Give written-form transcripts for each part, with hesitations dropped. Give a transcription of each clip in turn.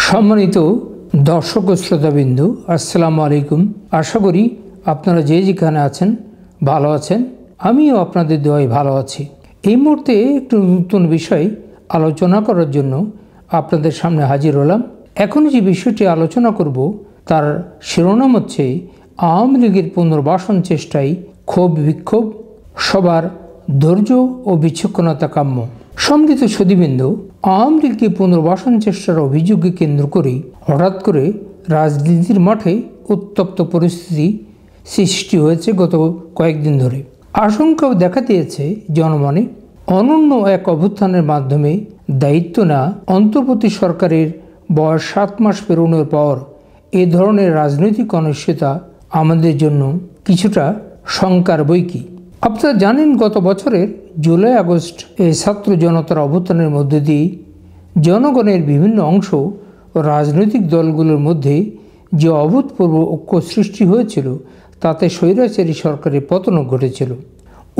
সম্মানিত দর্শক ও শ্রোতাবিন্দু, আসসালামু আলাইকুম। আশা করি আপনারা যে যেখানে আছেন ভালো আছেন। আমিও আপনাদের দোয়ায় ভালো আছি। এই মুহূর্তে একটু নতুন বিষয় আলোচনা করার জন্য আপনাদের সামনে হাজির হলাম। এখন যে বিষয়টি আলোচনা করব তার শিরোনাম হচ্ছে আওয়ামী লীগের পুনর্বাসন চেষ্টায় ক্ষোভ বিক্ষোভ, সবার ধৈর্য ও বিচক্ষণতা কাম্য। সম্মিলিত সুধীবৃন্দু, আওয়ামী লীগকে পুনর্বাসন চেষ্টার অভিযোগকে কেন্দ্র করে হঠাৎ করে রাজনীতির মাঠে উত্তপ্ত পরিস্থিতি সৃষ্টি হয়েছে গত কয়েকদিন ধরে। আশঙ্কাও দেখা দিয়েছে জনমনে। অনন্য এক অভ্যুত্থানের মাধ্যমে দায়িত্ব নেওয়া অন্তর্বর্তী সরকারের বয়স 7 মাস পেরোনোর পর এ ধরনের রাজনৈতিক অনিশ্চয়তা আমাদের জন্য কিছুটা শঙ্কার বৈকি। আপনারা জানেন, গত বছরের জুলাই আগস্ট এই ছাত্র জনতার অভ্যুত্থানের মধ্যে দিয়ে জনগণের বিভিন্ন অংশ ও রাজনৈতিক দলগুলোর মধ্যে যে অভূতপূর্ব ঐক্য সৃষ্টি হয়েছিল তাতে স্বৈরাচারী সরকারের পতনও ঘটেছিল।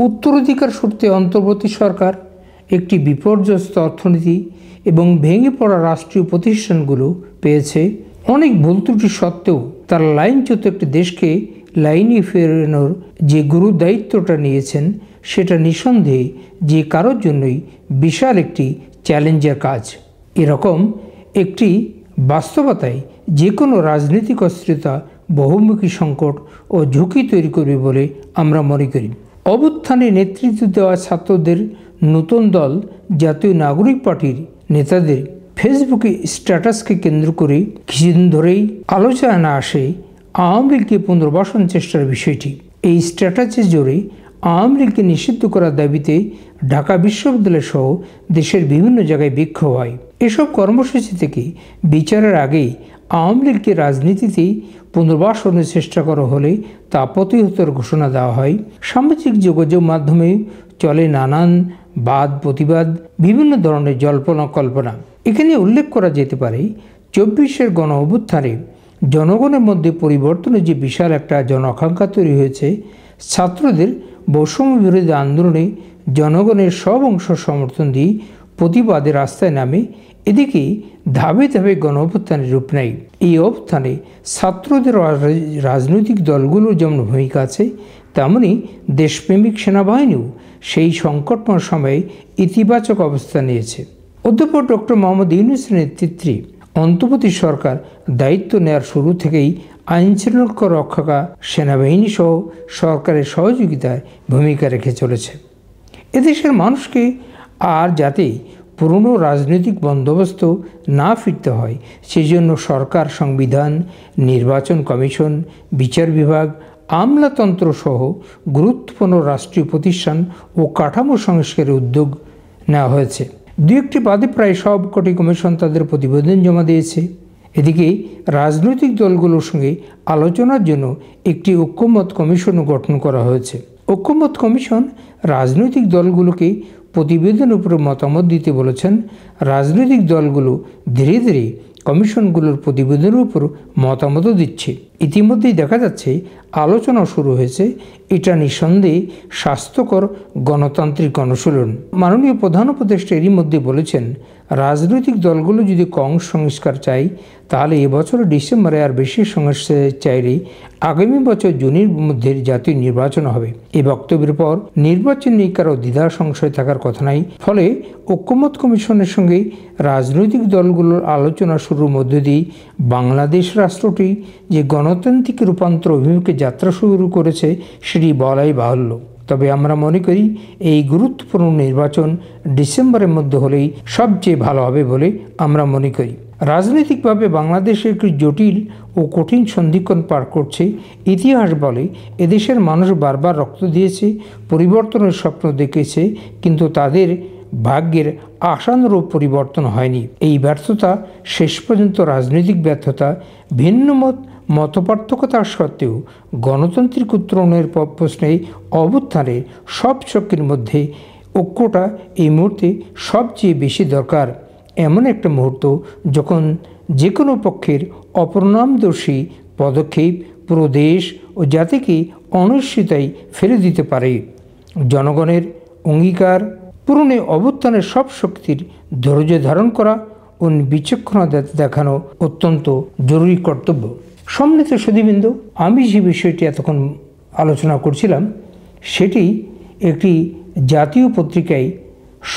উত্তরাধিকার সূত্রে অন্তর্বর্তী সরকার একটি বিপর্যস্ত অর্থনীতি এবং ভেঙে পড়া রাষ্ট্রীয় প্রতিষ্ঠানগুলো পেয়েছে। অনেক ভুল ত্রুটি সত্ত্বেও তারা লাইনচ্যুত একটি দেশকে লাইনে ফেরানোর যে গুরু দায়িত্বটা নিয়েছেন সেটা নিঃসন্দেহে যে কারোর জন্যই বিশাল একটি চ্যালেঞ্জের কাজ। এরকম একটি বাস্তবতায় যে কোনো রাজনৈতিক অস্থিরতা বহুমুখী সংকট ও ঝুঁকি তৈরি করবে বলে আমরা মনে করি। অভ্যুত্থানে নেতৃত্ব দেওয়া ছাত্রদের নতুন দল জাতীয় নাগরিক পার্টির নেতাদের ফেসবুকে স্ট্যাটাসকে কেন্দ্র করে কিছুদিন ধরেই আলোচনা না আসে আওয়ামী লীগকে পুনর্বাসন চেষ্টার বিষয়টি। এই স্ট্যাটাসের জোরে আওয়ামী লীগকে নিষিদ্ধ করার দাবিতে ঢাকা বিশ্ববিদ্যালয় সহ দেশের বিভিন্ন জায়গায় বিক্ষোভ হয়। এসব কর্মসূচি থেকে বিচারের আগেই আওয়ামী লীগকে রাজনীতিতেই পুনর্বাসনের চেষ্টা করা হলে তা প্রতিহতের ঘোষণা দেওয়া হয়। সামাজিক যোগাযোগ মাধ্যমে চলে নানান বাদ প্রতিবাদ, বিভিন্ন ধরনের জল্পনা কল্পনা। এখানে উল্লেখ করা যেতে পারে 24-এর গণ অভ্যুত্থানে জনগণের মধ্যে পরিবর্তনের যে বিশাল একটা জন আকাঙ্ক্ষা তৈরি হয়েছে। ছাত্রদের বৈষম্য বিরোধী আন্দোলনে জনগণের সব অংশ সমর্থন দিয়ে প্রতিবাদে রাস্তায় নামে। এদিকে ধাপে ধাপে গণ অভ্যুত্থানের রূপ নেয়। এই অভ্যুত্থানে ছাত্রদের রাজনৈতিক দলগুলোর যেমন ভূমিকা আছে, তেমনি দেশপ্রেমিক সেনাবাহিনীও সেই সংকটময় সময়ে ইতিবাচক অবস্থান নিয়েছে। অধ্যাপক ডক্টর মোহাম্মদ ইউনূসের নেতৃত্বে অন্তর্বর্তী সরকার দায়িত্ব নেওয়ার শুরু থেকেই আইনশৃঙ্খলা রক্ষা সেনাবাহিনী সহ সরকারের সহযোগিতায় ভূমিকা রেখে চলেছে। এদেশের মানুষকে আর যাতে পুরনো রাজনৈতিক বন্দোবস্ত না ফিরতে হয় সেজন্য সরকার সংবিধান, নির্বাচন কমিশন, বিচার বিভাগ, আমলাতন্ত্র সহ গুরুত্বপূর্ণ রাষ্ট্রীয় প্রতিষ্ঠান ও কাঠামো সংস্কারের উদ্যোগ নেওয়া হয়েছে। দু একটি বাদে প্রায় সবকটি কমিশন তাদের প্রতিবেদন জমা দিয়েছে। এদিকে রাজনৈতিক দলগুলোর সঙ্গে আলোচনার জন্য একটি ঐক্যমত কমিশনও গঠন করা হয়েছে। ঐক্যমত কমিশন রাজনৈতিক দলগুলোকে প্রতিবেদনের উপরে মতামত দিতে বলেছেন। রাজনৈতিক দলগুলো ধীরে ধীরে কমিশনগুলোর প্রতিবেদনের উপর মতামতও দিচ্ছে। ইতিমধ্যেই দেখা যাচ্ছে আলোচনা শুরু হয়েছে। এটা নিঃসন্দেহে স্বাস্থ্যকর গণতান্ত্রিক অনুশীলন। মাননীয় প্রধান উপদেষ্টা এরই মধ্যে বলেছেন, রাজনৈতিক দলগুলো যদি কম সংস্কার চায় তাহলে এবছর ডিসেম্বরে আর বেশি সংস্কার চাইলে আগামী বছর জুনের মধ্যে জাতীয় নির্বাচন হবে। এই বক্তব্যের পর নির্বাচন নিয়ে কারো দ্বিধা সংশয় থাকার কথা নাই। ফলে ঐক্যমত কমিশনের সঙ্গে রাজনৈতিক দলগুলোর আলোচনা শুরুর মধ্য দিয়ে বাংলাদেশ রাষ্ট্রটি যে গণতান্ত্রিক রূপান্তর অভিমুখে যাত্রা শুরু করেছে সেটি বলাই বাহুল্য। তবে আমরা মনে করি এই গুরুত্বপূর্ণ নির্বাচন ডিসেম্বরের মধ্যে হলেই সবচেয়ে ভালো হবে বলে আমরা মনে করি। রাজনৈতিকভাবে বাংলাদেশে একটি জটিল ও কঠিন সন্ধিক্ষণ পার করছে। ইতিহাস বলে এদেশের মানুষ বারবার রক্ত দিয়েছে, পরিবর্তনের স্বপ্ন দেখেছে, কিন্তু তাদের ভাগ্যের আশানুরূপ পরিবর্তন হয়নি। এই ব্যর্থতা শেষ পর্যন্ত রাজনৈতিক ব্যর্থতা। ভিন্ন মতপার্থক্যতা সত্ত্বেও গণতান্ত্রিক উত্তরণের প্রশ্নে অভ্যুত্থানের সব শক্তির মধ্যে ঐক্যটা এই মুহূর্তে সবচেয়ে বেশি দরকার। এমন একটা মুহূর্ত যখন যে কোনো পক্ষের অপরিণামদর্শী পদক্ষেপ পুরো দেশ ও জাতিকে অনিশ্চয়তায় ফেলে দিতে পারে। জনগণের অঙ্গীকার পূরণে অভ্যুত্থানের সব শক্তির ধৈর্য ধারণ করা ও বিচক্ষণতা দেখানো অত্যন্ত জরুরি কর্তব্য। সম্মানিত সুধীবৃন্দ, আমি যে বিষয়টি এতক্ষণ আলোচনা করছিলাম সেটি একটি জাতীয় পত্রিকায়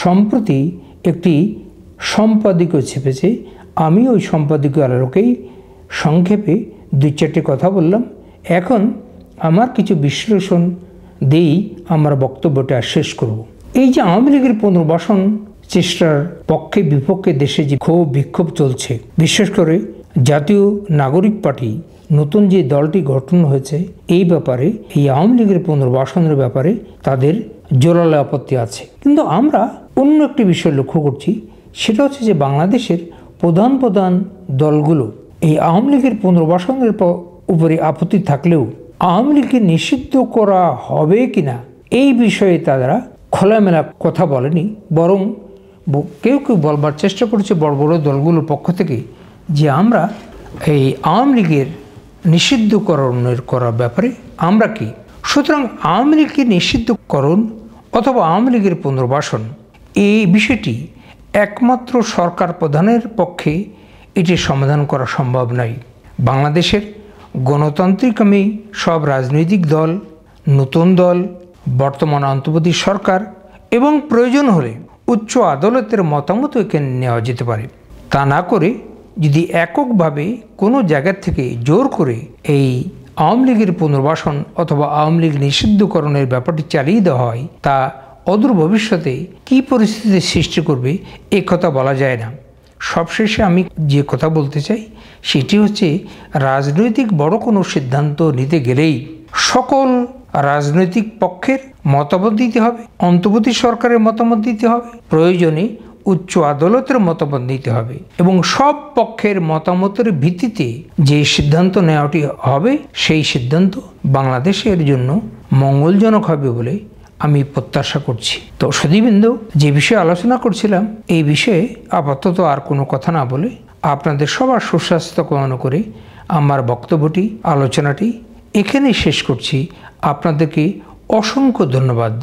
সম্প্রতি একটি সম্পাদকীয় ছেপেছে। আমি ওই সম্পাদকীয় আলোকেই সংক্ষেপে 2-4টি কথা বললাম। এখন আমার কিছু বিশ্লেষণ দিয়েই আমার বক্তব্যটা শেষ করব। এই যে আওয়ামী লীগের পুনর্বাসন চেষ্টার পক্ষে বিপক্ষে দেশে যে ক্ষোভ বিক্ষোভ চলছে, বিশেষ করে জাতীয় নাগরিক পার্টি নতুন যে দলটি গঠন হয়েছে এই ব্যাপারে, এই আওয়ামী লীগের পুনর্বাসনের ব্যাপারে তাদের জোরালো আপত্তি আছে। কিন্তু আমরা অন্য একটি বিষয় লক্ষ্য করছি, সেটা হচ্ছে যে বাংলাদেশের প্রধান প্রধান দলগুলো এই আওয়ামী লীগের পুনর্বাসনের উপরে আপত্তি থাকলেও আওয়ামী লীগকে নিষিদ্ধ করা হবে কিনা এই বিষয়ে তারা খোলামেলা কথা বলেনি। বরং কেউ কেউ বলবার চেষ্টা করেছে বড় বড় দলগুলোর পক্ষ থেকে যে আমরা এই আওয়ামী লীগের নিষিদ্ধকরণের করার ব্যাপারে আমরা কি। সুতরাং আওয়ামী লীগকে নিষিদ্ধকরণ অথবা আওয়ামী লীগের পুনর্বাসন এই বিষয়টি একমাত্র সরকার প্রধানের পক্ষে এটি সমাধান করা সম্ভব নয়। বাংলাদেশের গণতান্ত্রিকমী সব রাজনৈতিক দল, নতুন দল, বর্তমান অন্তর্বর্তী সরকার এবং প্রয়োজন হলে উচ্চ আদালতের মতামত এখানে নেওয়া যেতে পারে। তা না করে যদি এককভাবে কোনো জায়গা থেকে জোর করে এই আওয়ামী লীগের পুনর্বাসন অথবা আওয়ামী লীগ নিষিদ্ধকরণের ব্যাপারটি চালিয়ে দেওয়া হয়, তা অদূর ভবিষ্যতে কী পরিস্থিতির সৃষ্টি করবে এ কথা বলা যায় না। সবশেষে আমি যে কথা বলতে চাই সেটি হচ্ছে, রাজনৈতিক বড় কোনো সিদ্ধান্ত নিতে গেলেই সকল রাজনৈতিক পক্ষের মতামত দিতে হবে, অন্তর্বর্তী সরকারের মতামত দিতে হবে, প্রয়োজনে উচ্চ আদালতের মতামত নিতে হবে এবং সব পক্ষের মতামতের ভিত্তিতে যে সিদ্ধান্ত নেওয়াটি হবে সেই সিদ্ধান্ত বাংলাদেশের জন্য মঙ্গলজনক হবে বলে আমি প্রত্যাশা করছি। তো সুধীবৃন্দ, যে বিষয়ে আলোচনা করছিলাম এই বিষয়ে আপাতত আর কোনো কথা না বলে আপনাদের সবার সুস্বাস্থ্য কামনা করে আমার বক্তব্যটি, আলোচনাটি এখানেই শেষ করছি। আপনাদেরকে অসংখ্য ধন্যবাদ।